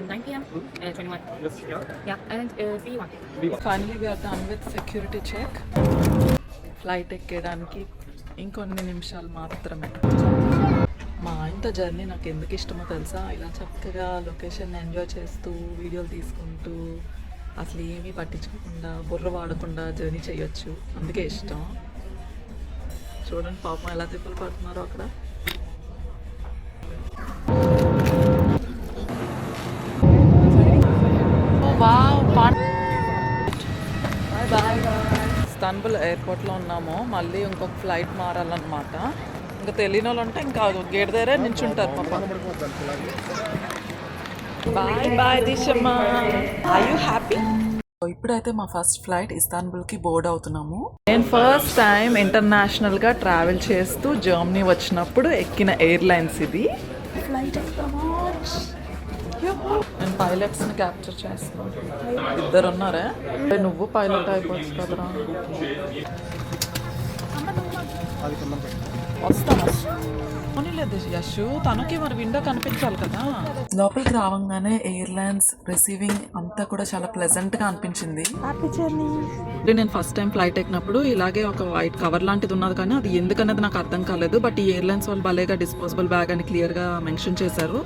9 p.m. 21. Yeah, and V1. Finally we're done with security check. Flight ఎక్కేయడానికి ఇంకొన్ని నిమిషాలు మాత్రమే. మా ఆయనతో జర్నీ నాకు ఎందుకు ఇష్టమో తెలుసా, ఇలా చక్కగా లొకేషన్ ఎంజాయ్ చేస్తూ వీడియోలు తీసుకుంటూ అసలు ఏమీ పట్టించుకోకుండా బుర్ర వాడకుండా జర్నీ చేయొచ్చు, అందుకే ఇష్టం. చూడండి పాపం ఎలా తిప్పలు పడుతున్నారో అక్కడ. ఇస్తాన్బుల్ ఎయిర్పోర్ట్లో ఉన్నాము, మళ్ళీ ఇంకొక ఫ్లైట్ మారాలన్నమాట. ఇంకా తెలియని వాళ్ళు ఉంటే ఇంకా గేట్ దగ్గరే నించుంటారు పాప. బాయ్ బాయ్ దిశమ్మా, ఆర్ యూ హ్యాపీ? ఇప్పుడైతే మా ఫస్ట్ ఫ్లైట్ ఇస్తాన్బుల్కి బోర్డ్ అవుతున్నాము. నేను ఫస్ట్ టైం ఇంటర్నేషనల్గా ట్రావెల్ చేస్తూ జర్మనీ వచ్చినప్పుడు ఎక్కిన ఎయిర్లైన్స్ ఇది. ఫ్లైట్ నేను పైలట్స్ని క్యాప్చర్ చేస్తున్నాను. ఇద్దరు ఉన్నారా? నువ్వు పైలట్ అయిపోవచ్చు కదరా. వస్తాను లేదు యశు, తనకి మరి విండో కనిపించాలి కదా. లోపలికి రావంగానే ఎయిర్లైన్స్ రిసీవింగ్ అంతా కూడా చాలా ప్లెజెంట్ గా అనిపించింది. నేను ఫస్ట్ టైం ఫ్లైట్ ఎక్కినప్పుడు ఇలాగే ఒక వైట్ కవర్ లాంటిది ఉన్నది, కానీ అది ఎందుకనేది నాకు అర్థం కాలేదు. బట్ ఈ ఎయిర్లైన్స్ వాళ్ళు భలేగా డిస్పోజబుల్ బ్యాగ్ అని క్లియర్ గా మెన్షన్ చేశారు.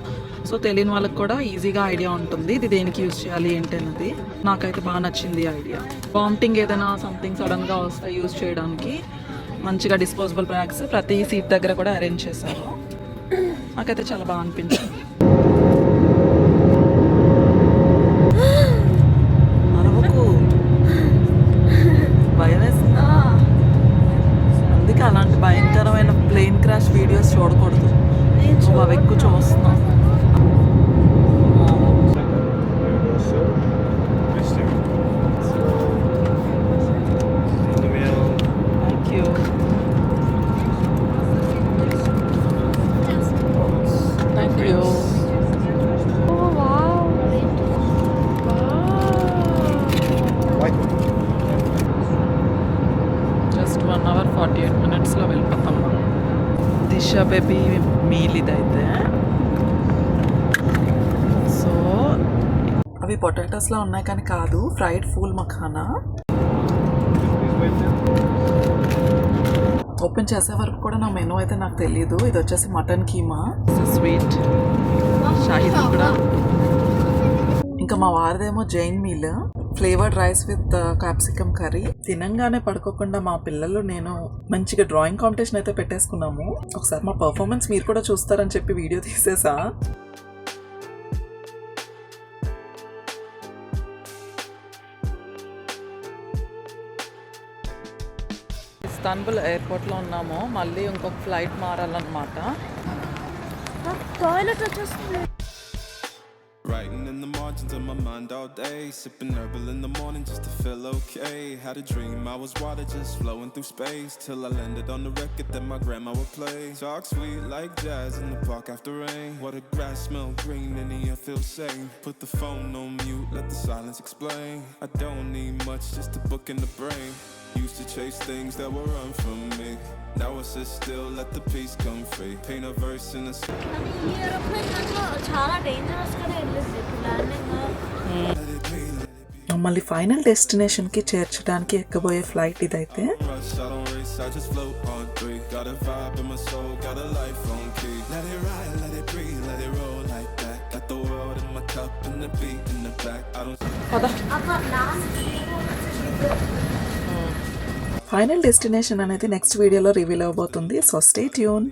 సో తెలియని వాళ్ళకి కూడా ఈజీగా ఐడియా ఉంటుంది ఇది దేనికి యూజ్ చేయాలి ఏంటి అన్నది. నాకైతే బాగా నచ్చింది ఐడియా. వామిటింగ్ ఏదైనా సంథింగ్ సడన్ గా వస్తే యూజ్ చేయడానికి మంచిగా డిస్పోజబుల్ బ్యాగ్స్ ప్రతి సీట్ దగ్గర కూడా అరేంజ్ చేశారు. నాకైతే చాలా బాగా అనిపించింది. అరవకు, భయం వేసిందా? అందుకే అలాంటి భయంకరమైన ప్లేన్ క్రాష్ వీడియోస్ చూడకూడదు. నువ్వు అవి ఎక్కువ చూస్తున్నావు. జస్ట్ 1 hour 48 minutesలో వెళ్ళిపోతాం. దిశ బేబీ మీల్ ఇదైతే. సో అవి పొటాటోస్లో ఉన్నాయి కానీ కాదు, ఫ్రైడ్ ఫూల్ మఖానా. ఓపెన్ చేసే వరకు కూడా నా మెనూ అయితే నాకు తెలియదు. ఇది వచ్చేసి మటన్ కీమా, స్వీట్ షాహీ కూడా. ఇంకా మా వారిదేమో Jain meal, flavoured rice with capsicum curry. తినంగానే పడుకోకుండా మా పిల్లలు నేను మంచిగా డ్రాయింగ్ కాంపిటీషన్ అయితే పెట్టేసుకున్నాము. ఒకసారి మా పర్ఫార్మెన్స్ మీరు కూడా చూస్తారని చెప్పి వీడియో తీసేసా. ఇస్తాన్బుల్ ఎయిర్పోర్ట్లో ఉన్నాము, మళ్ళీ ఇంకొక ఫ్లైట్ మారాలన్నమాట. టాయిలెట్ వచ్చేస్తుంది. Writing in the margins of my mind all day, sipping herbal in the morning just to feel okay. Had a dream I was water just flowing through space, till I landed on the record that my grandma would play. Talk sweet like jazz in the park after rain. What a grass smell green and the air feels sane. Put the phone on mute, let the silence explain. I don't need much, just a book in the brain. Used to chase things that were run from me. Now I sit still, let the peace come free. Paint a verse in the ఈ aeroplane చాలా dangerous గానే వెళ్ళింది landing. మమ్మల్ని final డెస్టినేషన్కి చేర్చడానికి ఎక్కబోయే flight ఇదైతే. rush, I don't race, I just float on 3. Got a vibe in my soul, got a life on key. Let it ride, let it breathe, let it roll like that. Got the world in my cup and the beat in the back. I don't. Final destination అనేది next వీడియోలో reveal అవబోతుంది. So stay tune.